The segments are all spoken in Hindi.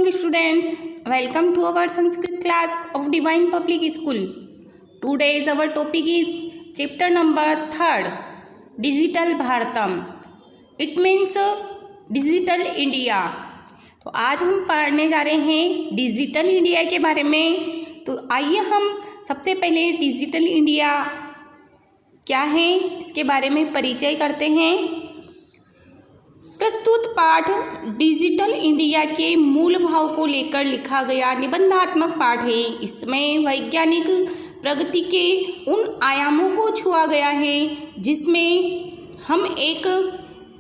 morning students. Welcome to our Sanskrit class of Divine Public School. Today's our topic is chapter number 3, Digital Bharatam. It means Digital India. तो आज हम पढ़ने जा रहे हैं डिजिटल इंडिया के बारे में। तो आइए हम सबसे पहले डिजिटल इंडिया क्या है इसके बारे में परिचय करते हैं। प्रस्तुत पाठ डिजिटल इंडिया के मूल भाव को लेकर लिखा गया निबंधात्मक पाठ है। इसमें वैज्ञानिक प्रगति के उन आयामों को छुआ गया है जिसमें हम एक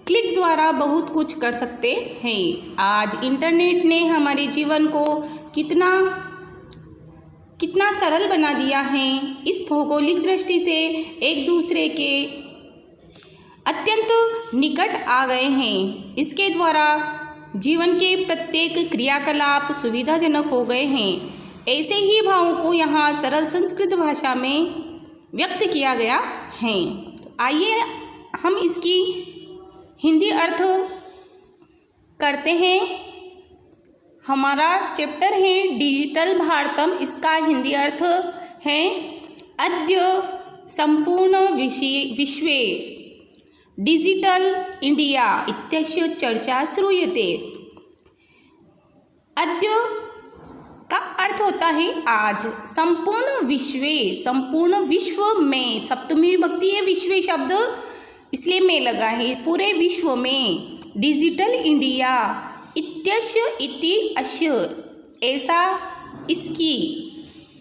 क्लिक द्वारा बहुत कुछ कर सकते हैं। आज इंटरनेट ने हमारे जीवन को कितना सरल बना दिया है। इस भौगोलिक दृष्टि से एक दूसरे के अत्यंत निकट आ गए हैं। इसके द्वारा जीवन के प्रत्येक क्रियाकलाप सुविधाजनक हो गए हैं। ऐसे ही भावों को यहाँ सरल संस्कृत भाषा में व्यक्त किया गया है। तो आइए हम इसकी हिंदी अर्थ करते हैं। हमारा चैप्टर है डिजिटल भारतम। इसका हिंदी अर्थ है अद्य संपूर्ण विश्वे डिजिटल इंडिया इत्यस्य चर्चा श्रूयते। अद्य का अर्थ होता है आज। संपूर्ण विश्व में सप्तमी विभक्ति है विश्व शब्द इसलिए में लगा है। पूरे विश्व में डिजिटल इंडिया इत्यस्य इति अस्य ऐसा इसकी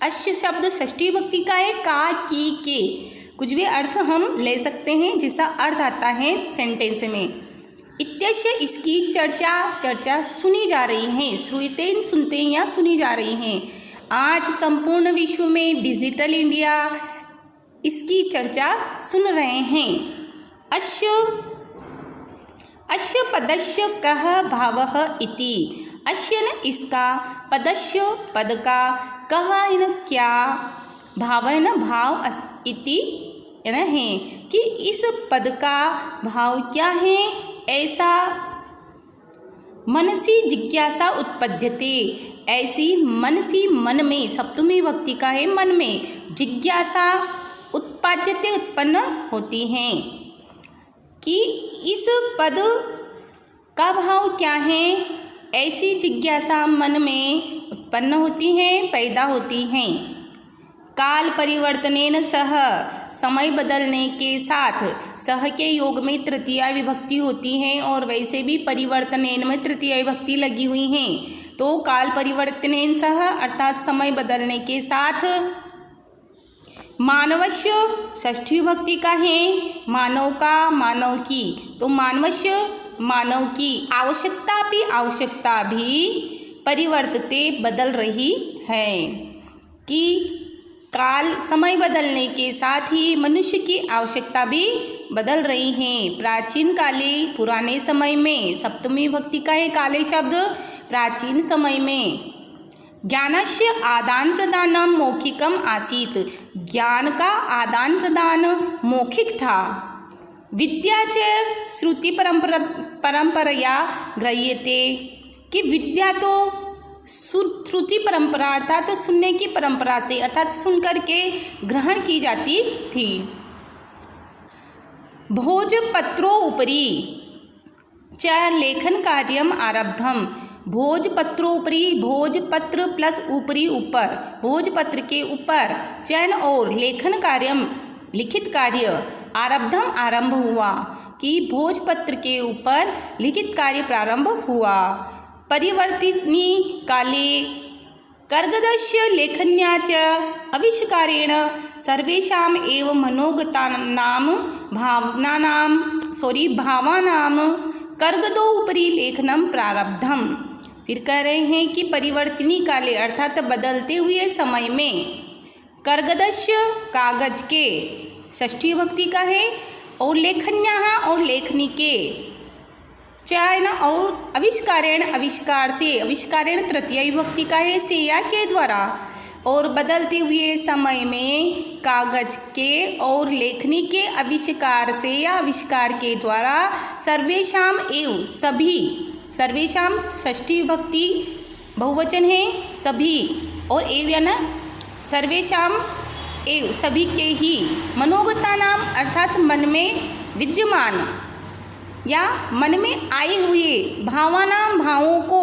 अस्य शब्द षष्ठी विभक्ति का है। का की के कुछ भी अर्थ हम ले सकते हैं जिसका अर्थ आता है सेंटेंस में। इत्यस्य इसकी चर्चा सुनी जा रही है। श्रूयते सुनते हैं या सुनी जा रही हैं। आज संपूर्ण विश्व में डिजिटल इंडिया इसकी चर्चा सुन रहे हैं। अस्य पदस्य कः भावः इति। अस्य न इसका, पदस्य पद का, कः न क्या, भाव न भाव इति न है कि इस पद का भाव क्या है। ऐसा मनसी जिज्ञासा उत्पद्यते। ऐसी मनसी मन में सप्तमी विभक्ति का है मन में जिज्ञासा उत्पाद्यते उत्पन्न होती हैं कि इस पद का भाव क्या है। ऐसी जिज्ञासा मन में उत्पन्न होती हैं पैदा होती हैं। काल परिवर्तनेन सह समय बदलने के साथ सह के योग में तृतीया विभक्ति होती है और वैसे भी परिवर्तनेन में तृतीया विभक्ति लगी हुई हैं। तो काल परिवर्तनेन सह अर्थात समय बदलने के साथ मानवस्य षष्ठी विभक्ति का है मानव का मानव की। तो मानवस्य मानव की आवश्यकता भी परिवर्तते बदल रही है कि काल समय बदलने के साथ ही मनुष्य की आवश्यकता भी बदल रही है। प्राचीन काले पुराने समय में सप्तमी विभक्ति का है काले शब्द प्राचीन समय में ज्ञानस्य आदान प्रदान मौखिकम आसीत। ज्ञान का आदान प्रदान मौखिक था। विद्या च श्रुति परंपरया गृह्यते कि विद्या तो श्रुति परंपरा अर्थात सुनने की परंपरा से अर्थात सुनकर के ग्रहण की जाती थी। भोजपत्रो उपरि च लेखन कार्यम आरब्धम। भोजपत्रोपरि भोजपत्र प्लस ऊपरी ऊपर भोजपत्र के ऊपर चयन और लेखन कार्यम लिखित कार्य आरब्धम आरंभ हुआ कि भोजपत्र के ऊपर लिखित कार्य प्रारंभ हुआ। परिवर्तिनी काले कर्गदस्य लेखन्या च आविष्कारेण सर्वेषाम् एव मनोगतानां भावानां कर्गदो उपरि लेखनम प्रारब्धम। फिर कह रहे हैं कि परिवर्तनी काले अर्थात बदलते हुए समय में कर्गदस्य कागज के षष्ठी विभक्ति का है और लेखन्या और लेखनी के चयन और आविष्कारेण आविष्कार से आविष्कारेण तृतीय विभक्ति का है से या के द्वारा और बदलते हुए समय में कागज के और लेखनी के आविष्कार से या आविष्कार के द्वारा सर्वेषाम एव सभी सर्वेषाम षष्ठी विभक्ति बहुवचन है सभी, और एव या ना सर्वेशाम एव सभी के ही, मनोगता नाम अर्थात मन में विद्यमान या मन में आए हुए, भावानाम भावों को,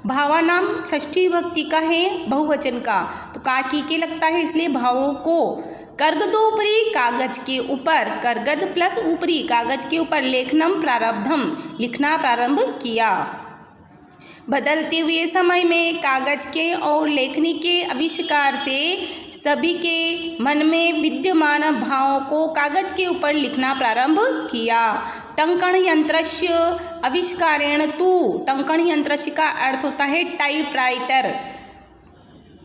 भावानाम षष्ठी विभक्ति का है बहुवचन का, तो का की के लगता है इसलिए भावों को, कर्गदोपरि कागज के ऊपर, कर्गद प्लस ऊपरी कागज के ऊपर, लेखनम प्रारब्धम लिखना प्रारंभ किया। बदलते हुए समय में कागज के और लेखनी के आविष्कार से सभी के मन में विद्यमान भावों को कागज के ऊपर लिखना प्रारंभ किया। टंकण यंत्रस्य आविष्कारेण तु, टंकण यंत्रस्य का अर्थ होता है टाइपराइटर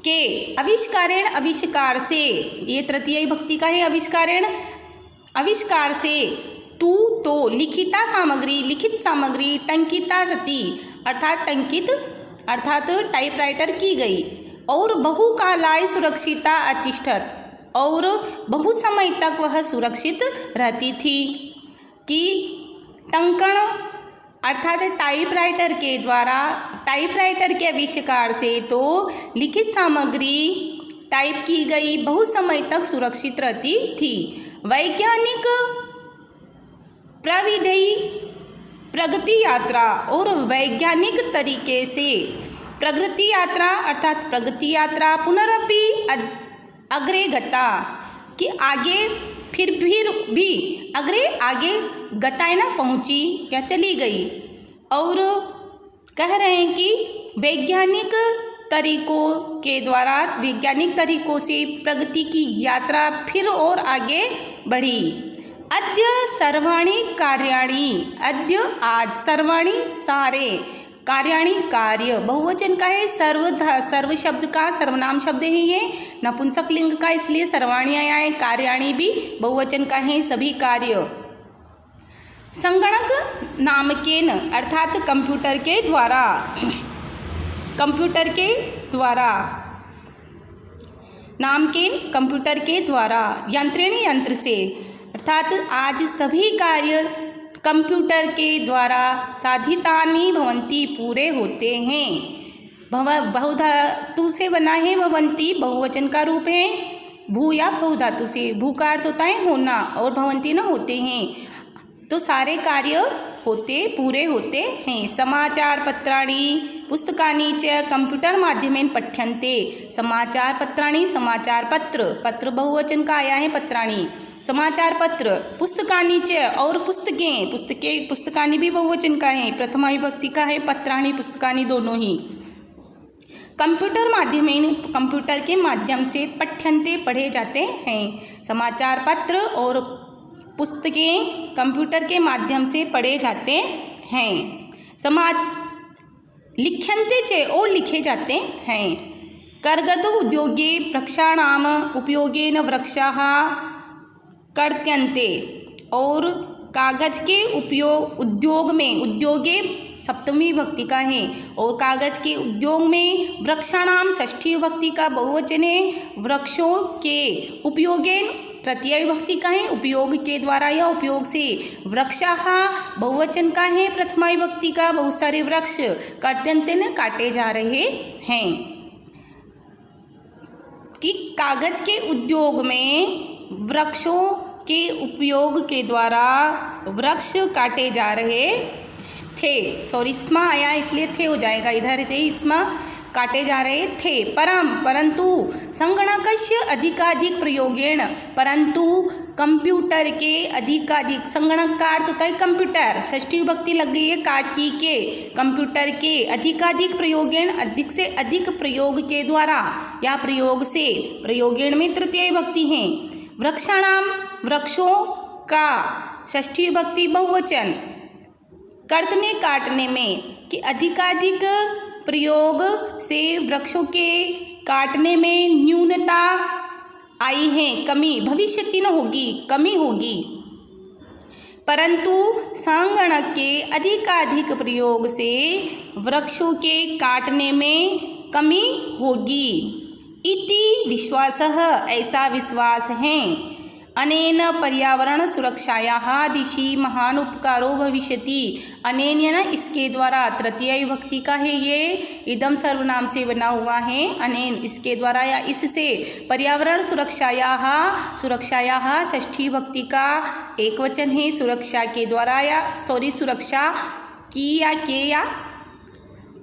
के, आविष्कारेण आविष्कार से, ये तृतीय विभक्ति का है आविष्कारेण, आविष्कार से, तू तो लिखिता सामग्री, लिखित सामग्री, टंकिता सती अर्थात टंकित अर्थात टाइपराइटर की गई, और बहुकालाय सुरक्षिता अतिष्ठत, और बहुत समय तक वह सुरक्षित रहती थी। कि टंकण अर्थात टाइपराइटर के द्वारा, टाइपराइटर के आविष्कार से तो लिखित सामग्री टाइप की गई बहुत समय तक सुरक्षित रहती थी। वैज्ञानिक प्रविधि प्रगति यात्रा, और वैज्ञानिक तरीके से प्रगति यात्रा अर्थात प्रगति यात्रा, पुनरपि अग्रे गता, कि आगे फिर भी अग्रे आगे गताएं ना पहुंची या चली गई, और कह रहे हैं कि वैज्ञानिक तरीकों के द्वारा, वैज्ञानिक तरीकों से प्रगति की यात्रा फिर और आगे बढ़ी। अद्य सर्वाणि कार्याणि, अद्य आज, सर्वाणि सारे, कार्याणि कार्य, बहुवचन का है, सर्व शब्द का सर्वनाम शब्द है ये, नपुंसक लिंग का इसलिए सर्वाणि आया है, कार्याणि भी बहुवचन का है, सभी कार्य। संगणक नामकेन अर्थात कंप्यूटर के द्वारा, कंप्यूटर के द्वारा, नामकेन कंप्यूटर के द्वारा, यंत्रेण यंत्र से, अर्थात आज सभी कार्य कंप्यूटर के द्वारा साधितानि भवन्ति पूरे होते हैं। बहुधातु से बना है भवन्ति, बहुवचन का रूप है, भू या बहुधातु से, भू का अर्थ होता है होना और भवन्ति न होते हैं, तो सारे कार्य होते पूरे होते हैं। समाचार पत्राणि पुस्तकानि च कंप्यूटर माध्यमेन पठ्यन्ते, समाचार पत्राणि समाचार पत्र, पत्र बहुवचन का आया है पत्राणि, समाचार पत्र, पुस्तकानि च और पुस्तकें, पुस्तकानि भी बहुवचन का है, प्रथमा विभक्ति का है, पत्राणि पुस्तकानि दोनों ही, कंप्यूटर माध्यमेन कंप्यूटर के माध्यम से पठ्यन्ते पढ़े जाते हैं। समाचार पत्र और पुस्तकें कंप्यूटर के माध्यम से पढ़े जाते हैं। लिख्यन्ते च और लिखे जाते हैं। कर्गद उद्योगे वृक्षाणाम उपयोगेन वृक्षाः कर्त्यन्ते, और कागज के उपयोग उद्योग में, उद्योगे सप्तमी विभक्ति का है, और कागज के उद्योग में वृक्षाणाम षष्ठी विभक्ति का बहुवचन है, वृक्षों के उपयोगेन तृतीय विभक्ति का है, उपयोग के द्वारा या उपयोग से, वृक्षाः बहुवचन का है, प्रथमा विभक्ति का, बहुत सारे वृक्ष कर्त्यन्ते न काटे जा रहे हैं। कि कागज के उद्योग में वृक्षों के उपयोग के द्वारा वृक्ष काटे जा रहे थे, सॉरी स्मा आया इसलिए थे हो जाएगा, इधर थे स्मा, काटे जा रहे थे। परंतु संगणकस्य अधिकाधिक प्रयोगेण, परंतु कंप्यूटर के अधिकाधिक, संगणक का अर्थ होता है कंप्यूटर, षष्ठी विभक्ति लग गई है काकी के, कंप्यूटर के अधिकाधिक प्रयोगेण अधिक से अधिक प्रयोग के द्वारा या प्रयोग से, प्रयोगेण में तृतीय विभक्ति है। वृक्षाणाम वृक्षों का षष्ठी विभक्ति बहुवचन, कर्तने काटने में, कि अधिकाधिक प्रयोग से वृक्षों के काटने में न्यूनता आई है, कमी, भविष्यति न होगी, कमी होगी। परंतु संगणक के अधिकाधिक प्रयोग से वृक्षों के काटने में कमी होगी। इति विश्वासः, ऐसा विश्वास है। अनेन पर्यावरण सुरक्षायाः दिशि महान उपकारो भविष्यति। अनेन ना इसके द्वारा, तृतीय विभक्ति का है ये, इदम सर्वनाम से बना हुआ है। अनेन इसके द्वारा या इससे, पर्यावरण सुरक्षायाः, सुरक्षायाः षष्ठी विभक्ति का एक वचन है, सुरक्षा के द्वारा या सुरक्षा की या के या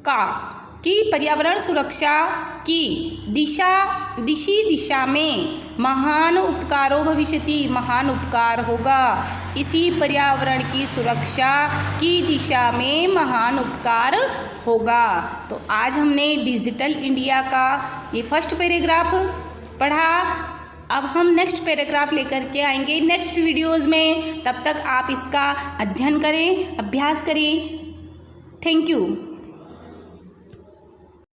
का, कि पर्यावरण सुरक्षा की दिशा में महान उपकारो भविष्यति, महान उपकार होगा। इसी पर्यावरण की सुरक्षा की दिशा में महान उपकार होगा। तो आज हमने डिजिटल इंडिया का ये फर्स्ट पैराग्राफ पढ़ा। अब हम नेक्स्ट पैराग्राफ लेकर के आएंगे नेक्स्ट वीडियोज़ में। तब तक आप इसका अध्ययन करें, अभ्यास करें। Thank you.